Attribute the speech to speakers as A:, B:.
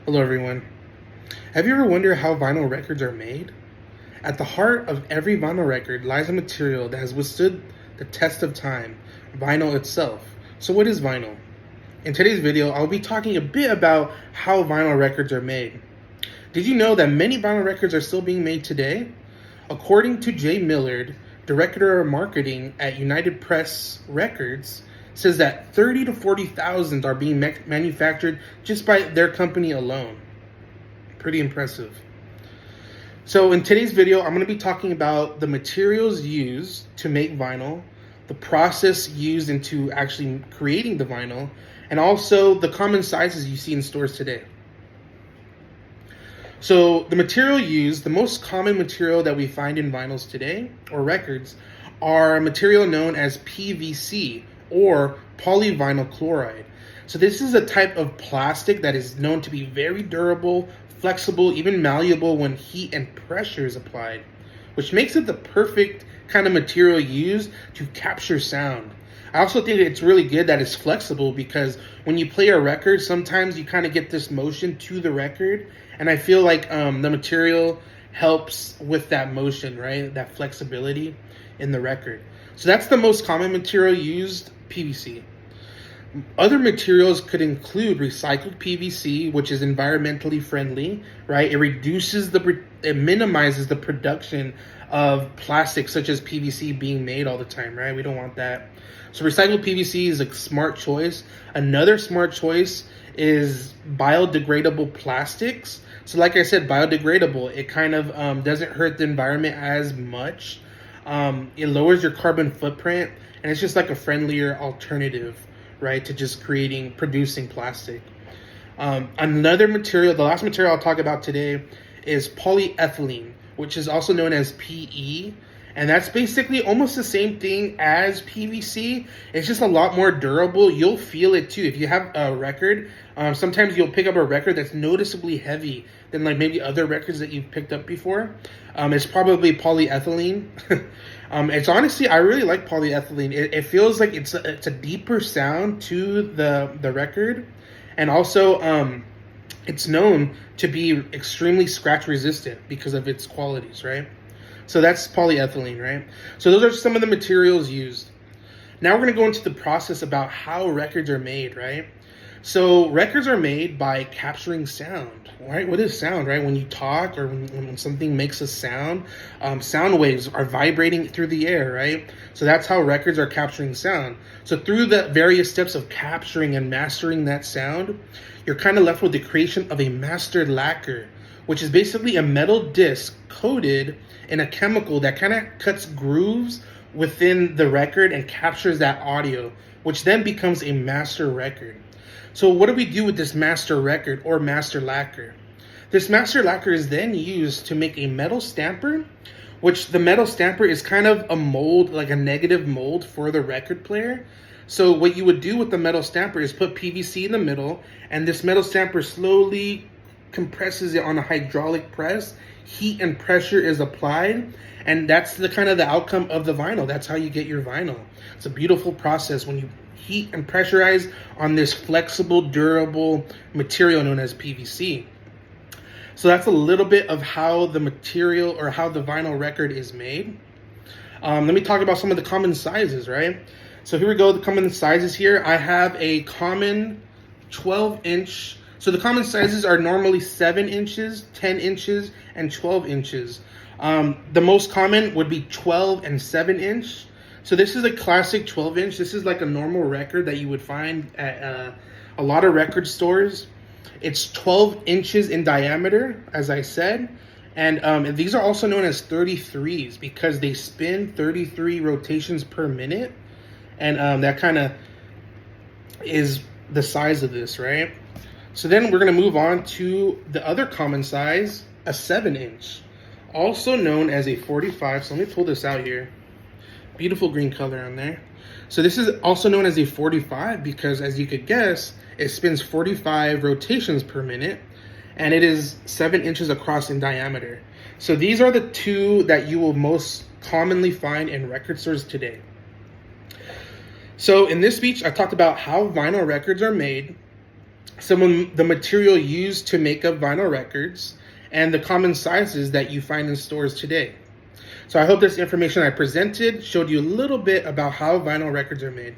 A: Hello, everyone. Have you ever wondered how vinyl records are made? At the heart of every vinyl record lies a material that has withstood the test of time, vinyl itself. So, what is vinyl? In today's video, I'll be talking a bit about how vinyl records are made. Did you know that many vinyl records are still being made today? According to Jay Millard, Director of Marketing at United Press Records, says that 30 to 40,000 are being manufactured just by their company alone. Pretty impressive. So in today's video, I'm going to be talking about the materials used to make vinyl, the process used into actually creating the vinyl, and also the common sizes you see in stores today. So the material used, the most common material that we find in vinyls today, or records, are material known as PVC, or polyvinyl chloride. So this is a type of plastic that is known to be very durable, flexible, even malleable when heat and pressure is applied, which makes it the perfect kind of material used to capture sound. I also think it's really good that it's flexible because when you play a record, sometimes you kind of get this motion to the record, and I feel like the material helps with that motion, right? That flexibility in the record. So that's the most common material used, PVC. Other materials could include recycled PVC, which is environmentally friendly, right? It minimizes the production of plastics such as PVC being made all the time, right? We don't want that. So recycled PVC is a smart choice. Another smart choice is biodegradable plastics. So like I said, biodegradable, it kind of doesn't hurt the environment as much. It lowers your carbon footprint, and it's just like a friendlier alternative, right, to just producing plastic. Another material, the last material I'll talk about today is polyethylene, which is also known as PE. And that's basically almost the same thing as PVC. It's just a lot more durable. You'll feel it too. If you have a record, sometimes you'll pick up a record that's noticeably heavy than like maybe other records that you've picked up before. It's probably polyethylene. It's honestly, I really like polyethylene. It feels like it's a deeper sound to the record. And also, it's known to be extremely scratch resistant because of its qualities, right? So that's polyethylene, right? So those are some of the materials used. Now we're going to go into the process about how records are made, right? So records are made by capturing sound, right? What is sound, right? When you talk or when something makes a sound, sound waves are vibrating through the air, right? So that's how records are capturing sound. So through the various steps of capturing and mastering that sound, you're kind of left with the creation of a master lacquer, which is basically a metal disc coated in a chemical that kind of cuts grooves within the record and captures that audio, which then becomes a master record. So what do we do with this master record or master lacquer? This master lacquer is then used to make a metal stamper, which the metal stamper is kind of a mold, like a negative mold for the record player. So what you would do with the metal stamper is put PVC in the middle, and this metal stamper slowly compresses it on a hydraulic press. Heat and pressure is applied, and that's the kind of the outcome of the vinyl. That's how you get your vinyl. It's a beautiful process when you heat and pressurize on this flexible, durable material known as PVC. So that's a little bit of how the material or how the vinyl record is made. Let me talk about some of the common sizes, right? So here we go, the common sizes here. I have a common 12-inch. So the common sizes are normally 7 inches, 10 inches, and 12 inches. The most common would be 12 and 7 inch. So this is a classic 12 inch. This is like a normal record that you would find at a lot of record stores. It's 12 inches in diameter, as I said. And these are also known as 33s because they spin 33 rotations per minute. And that kind of is the size of this, right? So then we're going to move on to the other common size, a 7-inch, also known as a 45. So let me pull this out here. Beautiful green color on there. So this is also known as a 45 because, as you could guess, it spins 45 rotations per minute, and it is 7 inches across in diameter. So these are the two that you will most commonly find in record stores today. So in this speech, I talked about how vinyl records are made, some of the material used to make up vinyl records, and the common sizes that you find in stores today. So I hope this information I presented showed you a little bit about how vinyl records are made.